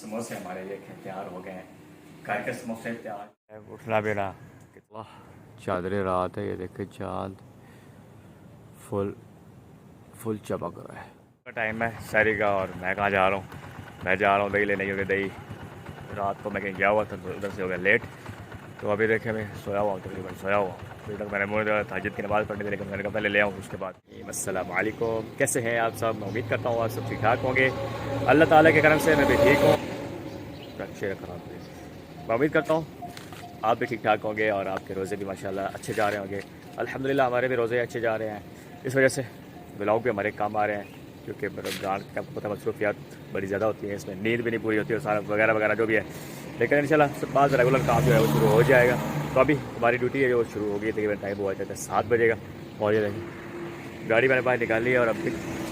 समोसे हमारे ये तैयार हो गए हैं। घर के समोसे तैयार। उठना बेना कितना चादरी रात है, ये देखे चांद फुल फुल चमक रहा है। टाइम है शहरी का और मैं कहाँ जा रहा हूँ, मैं जा रहा हूँ दही लेने, क्योंकि दही रात को मैं कहीं गया हुआ था तो उधर से हो गया लेट। तो अभी देखे मैं सोया हुआ हूँ, तकरीबन सोया हुआ हूँ। अभी तक मैंने मुझे ताजिद की नमाज़ पढ़नी थी, लेकिन मैंने कहा पहले ले आऊँ उसके बाद। अस्सलाम वालेकुम, कैसे हैं आप सब? मैं उम्मीद करता हूँ आप सब ठीक ठाक होंगे। अल्लाह ताला के करम से मैं भी ठीक हूँ। अच्छे खराब मैं उम्मीद करता हूँ आप भी ठीक ठाक होंगे और आपके रोज़े भी माशाल्लाह अच्छे जा रहे होंगे। अल्हम्दुलिल्लाह हमारे भी रोज़े अच्छे जा रहे हैं। इस वजह से ब्लॉग भी हमारे काम आ रहे हैं, क्योंकि रमज़ान का आपको पता मसरूफियात बड़ी ज़्यादा होती है, इसमें नींद भी नहीं पूरी होती है, सारा वगैरह वगैरह जो भी है। लेकिन इंशाल्लाह सब बात रेगुलर काम जो है वो शुरू हो जाएगा। तो अभी हमारी ड्यूटी है जो शुरू होगी, तकरीबन टाइम हुआ जाता है 7 बजे का। और ये देखिए गाड़ी मैंने बाहर निकाली है और अभी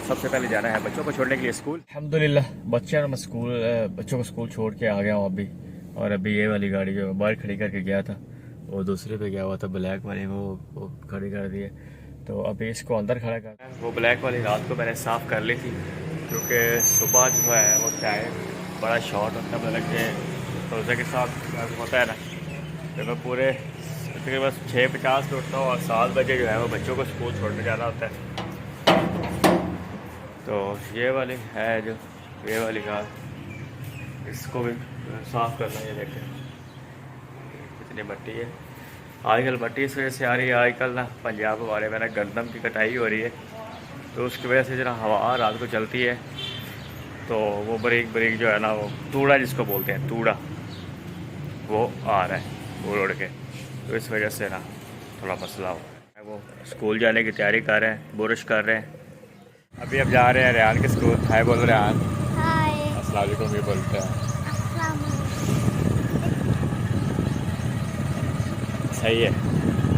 सबसे पहले जाना है बच्चों को छोड़ने के लिए स्कूल। अल्हम्दुलिल्लाह बच्चों को स्कूल छोड़ के आ गया हूँ अभी। और अभी ये वाली गाड़ी जो बाहर खड़ी करके गया था, वो दूसरे पे गया हुआ था, ब्लैक वाली वो खड़ी कर दी है। तो अभी इसको अंदर खड़ा कर, वो ब्लैक वाली रात को मैंने साफ़ कर ली थी, क्योंकि सुबह जो है वो टाइम बड़ा शॉर्ट होता है, मतलब कि रोज़े के साथ होता है ना। तो मैं पूरे तकरीबन 6:50 पे उठता हूँ और 7 बजे जो है वो बच्चों को स्कूल छोड़ने जाना होता है। तो ये वाली है जो ये वाली कार, इसको भी साफ़ करना है। ये देखें कितनी मट्टी है आजकल। मट्टी इस वजह से आ रही है आजकल ना, पंजाब हमारे में ना गंदम की कटाई हो रही है, तो उसकी वजह से जरा हवा रात को चलती है, तो वो बारीक बारीक जो है ना, वो तूड़ा जिसको बोलते हैं तूड़ा, वो आ रहा है वो उड़ के। तो इस वजह से ना थोड़ा मसला हो रहा है। वो स्कूल जाने की तैयारी कर रहे हैं, बुरश कर रहे हैं। अभी अब जा रहे हैं रेहान के स्कूल। हाय बोल रेहान। हाय। अस्सलाम वालेकुम भी बोलते हैं। सही है।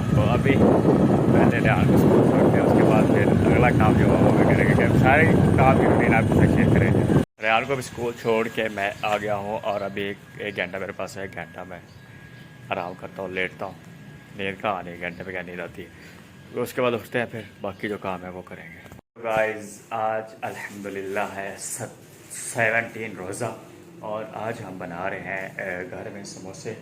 तो अभी पहले रेहान को स्कूल छोड़ते हैं, उसके बाद फिर अगला काम जो होगा वो करेंगे। सारे काम की रूटीन आपके साथ शेयर करेंगे। रेहान को भी स्कूल छोड़ के मैं आ गया हूँ और अभी एक घंटा मेरे पास है। 1 घंटा मैं आराम करता हूँ, लेटता हूँ। नींद का आने 1 घंटे में क्या नींद आती है। तो उसके बाद उठते हैं, फिर बाकी जो काम है वो करेंगे। गाइस आज अल्हम्दुलिल्लाह है 17 रोज़ा, और आज हम बना रहे हैं घर में समोसे।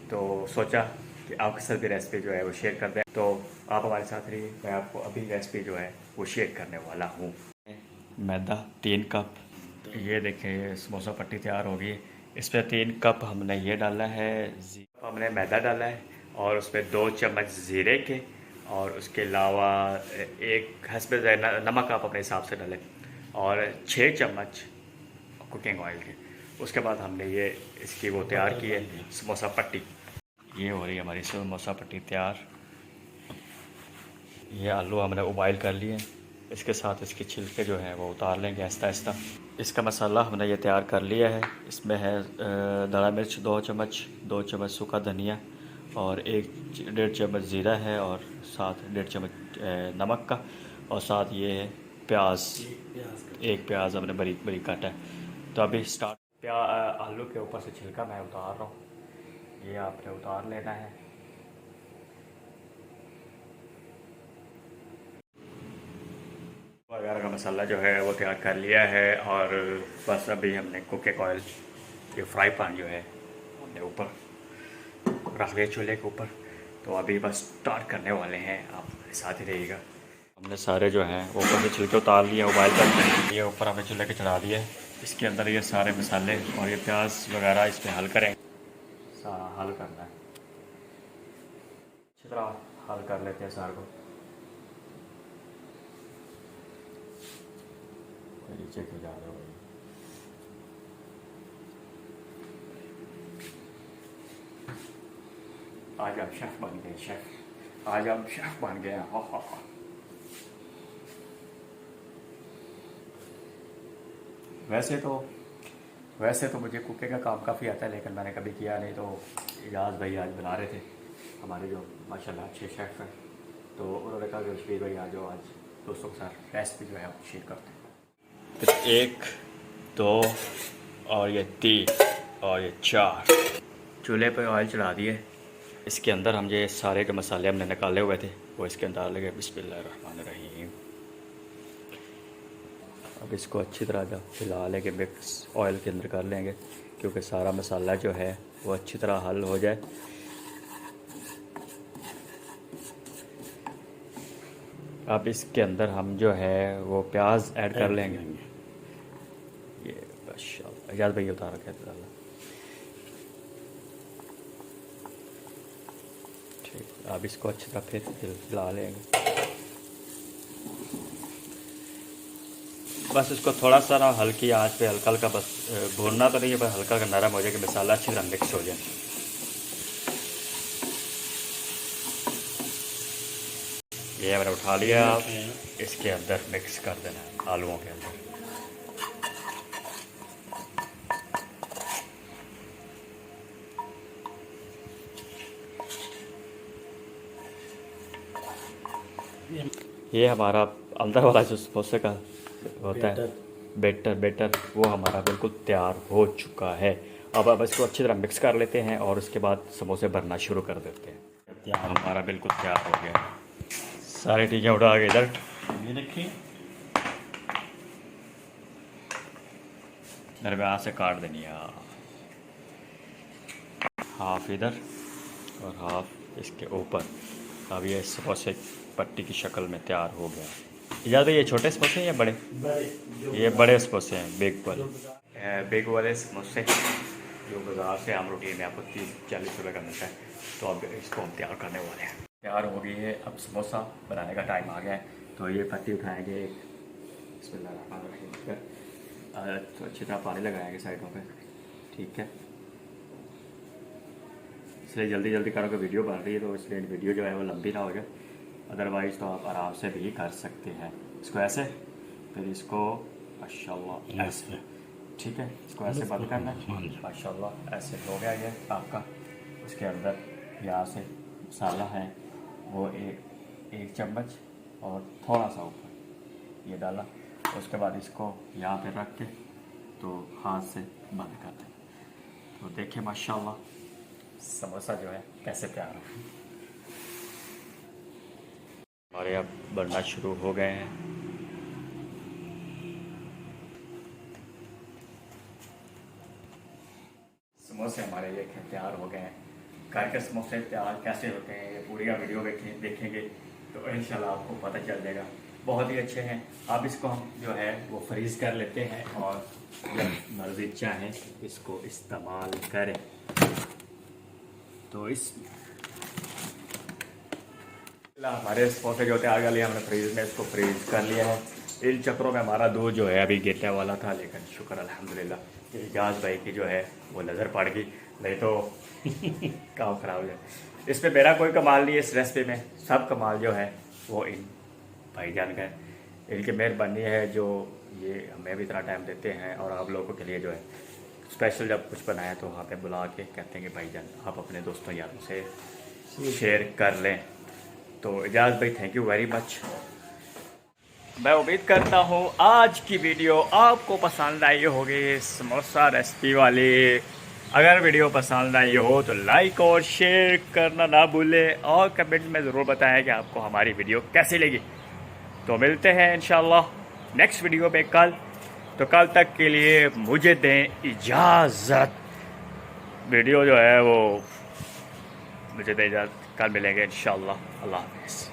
तो सोचा कि आपके साथ भी रेसिपी जो है वो शेयर कर दें, तो आप हमारे साथ रहिए। मैं आपको अभी रेसिपी जो है वो शेयर करने वाला हूँ। मैदा 3 कप, तो ये देखें ये समोसा पट्टी तैयार हो गई। इस पर 3 कप हमने ये डाला है, हमने मैदा डाला है, और उस पर 2 चम्मच ज़ीरे के, और उसके अलावा एक हस्बे नमक आप अपने हिसाब से डालें, और 6 चम्मच कुकिंग ऑयल के। उसके बाद हमने ये इसकी वो तैयार की है समोसा पट्टी। ये हो रही है हमारी समोसा पट्टी तैयार। ये आलू हमने उबाइल कर लिए, इसके साथ इसके छिलके जो हैं वो उतार लेंगे आहिस्ता आहिस्ता। इसका मसाला हमने ये तैयार कर लिया है। इसमें है धड़ा मिर्च 2 चम्मच, 2 चम्मच सूखा धनिया, और 1-1.5 चम्मच ज़ीरा है, और साथ 1.5 चम्मच नमक का, और साथ ये है प्याज, 1 प्याज हमने बारीक बारीक काटा है। तो अभी स्टार्ट। आलू के ऊपर से छिलका मैं उतार रहा हूँ, ये आपने उतार लेना है। वगैरह का मसाला जो है वो तैयार कर लिया है, और बस अभी हमने कुकिंग ऑयल ये फ्राई पैन जो है हमने ऊपर रख दिया चूल्हे के ऊपर। तो अभी बस स्टार्ट करने वाले हैं, आप हमारे साथ ही रहिएगा। हमने सारे जो हैं वो ऊपर से छिलके उतार लिए, उबाइल कर ये ऊपर हमने चूल्हे के चढ़ा दिए। इसके अंदर ये सारे मसाले और ये प्याज वगैरह इस पर हल करें, हल करना है अच्छी तरह, हल कर लेते हैं सारे को। नीचे क्यों जा रहे हो? आज आप शेफ़ बन गए, शेफ़। आज आप शेफ़ बन गए। हा। वैसे तो मुझे कुकिंग का काम काफ़ी आता है, लेकिन मैंने कभी किया नहीं। तो इजाज़ भाई आज बना रहे थे, हमारे जो माशाल्लाह अच्छे शेफ़ हैं। तो उन्होंने कहा कि शबीर भाई आज दोस्तों के साथ रेसिपी जो है वो शेयर करते हैं। तो 1 2 और ये 3 और ये 4 चूल्हे पे ऑयल चढ़ा दिए। इसके अंदर हम ये सारे के मसाले हमने निकाले हुए थे वो इसके अंदर लगे। बिस्मिल्लाहिर्रहमानिर्रहीम। अब इसको अच्छी तरह जब हिला लेंगे, मिक्स ऑयल के अंदर कर लेंगे, क्योंकि सारा मसाला जो है वो अच्छी तरह हल हो जाए। अब इसके अंदर हम जो है वो प्याज ऐड कर लेंगे। ये माशाल्लाह इजाज़ भाई उतार रखे डाला। ठीक, अब इसको अच्छी तरह फिर हिला लेंगे। बस इसको थोड़ा सा ना हल्की आंच पे हल्का हल्का, बस भूनना तो नहीं है, बस हल्का हल्का नरम हो जाए कि मसाला अच्छी तरह मिक्स हो जाए। ये मैंने उठा लिया, इसके अंदर मिक्स कर देना है आलूओं के अंदर। ये हमारा अंदर वाला जो समोसे का होता है बेटर, वो हमारा बिल्कुल तैयार हो चुका है। अब इसको अच्छी तरह मिक्स कर लेते हैं और उसके बाद समोसे भरना शुरू कर देते हैं। हमारा बिल्कुल तैयार हो गया। सारी चीज़ें उठा के इधर ये देखिए, दरमियान से काट देनी है, हाफ इधर और हाफ इसके ऊपर। अब ये समोसे पट्टी की शक्ल में तैयार हो गया। ज़्यादा ये छोटे समोसे हैं या बड़े? ये बड़े समोसे हैं, बेग वाले समोसे जो बाज़ार से आम रूटीन में आपको 30-40 रुपये का मिलता है। तो अब इसको हम तैयार करने वाले हैं। तैयार हो गई है, अब समोसा बनाने का टाइम आ गया है। तो ये पट्टी उठाएंगे, तो अच्छी तरह पानी लगाएंगे साइडों पे, ठीक है। इसलिए जल्दी जल्दी करोगे, वीडियो बन रही है तो इसलिए वीडियो जो है वो लंबी ना हो जाए। अदरवाइज़ तो आप आराम से भी कर सकते हैं। इसको ऐसे, फिर इसको माशाल्लाह ऐसे, ठीक है। इसको ऐसे बंद करना है, माशाल्लाह ऐसे हो गया ये आपका। उसके अंदर यहाँ से मसाला है वो एक चम्मच और थोड़ा सा ऊपर ये डाला। उसके बाद इसको यहाँ पे रख के तो हाथ से बंद कर दें। तो देखिए माशाल्लाह समोसा जो है कैसे तैयार हो। हमारे अब बनना शुरू हो गए हैं। समोसे हमारे ये तैयार हो गए हैं। घर के समोसे तैयार कैसे होते हैं ये पूरी वीडियो देखेंगे तो इंशाल्लाह आपको पता चल जाएगा। बहुत ही अच्छे हैं। अब इसको हम जो है वो फ्रीज कर लेते हैं और जब मर्जी चाहें इसको इस्तेमाल करें। तो इस हमारे समोसे जो तैयार कर लिया हमने फ्रीज में, इसको फ्रीज कर लिया है। इन चक्रों में हमारा दूध जो है अभी गिरने वाला था, लेकिन शुक्र अल्हम्दुलिल्लाह कि इजाज़ भाई की जो है वो नज़र पड़ गई, नहीं तो काम ख़राब हो जाए। इसमें मेरा कोई कमाल नहीं है, इस रेसिपी में सब कमाल जो है वो इन भाईजान का है। इनकी मेहरबानी है जो ये हमें भी इतना टाइम देते हैं और आप लोगों के लिए जो है स्पेशल जब कुछ बनाया तो वहाँ पे बुला के कहते हैं कि भाईजान आप अपने दोस्तों यारों से शेयर कर लें। तो इजाज़ भाई थैंक यू वेरी मच। मैं उम्मीद करता हूँ आज की वीडियो आपको पसंद आई होगी, समोसा रेसिपी वाली। अगर वीडियो पसंद आई हो तो लाइक और शेयर करना ना भूलें और कमेंट में ज़रूर बताएं कि आपको हमारी वीडियो कैसी लगी। तो मिलते हैं इंशाल्लाह नेक्स्ट वीडियो में कल। तो कल तक के लिए मुझे दें इजाज़त। वीडियो जो है वो मुझे दें इजाज़त, कल मिलेंगे इंशाल्लाह। अल्लाह हाफ़िज़।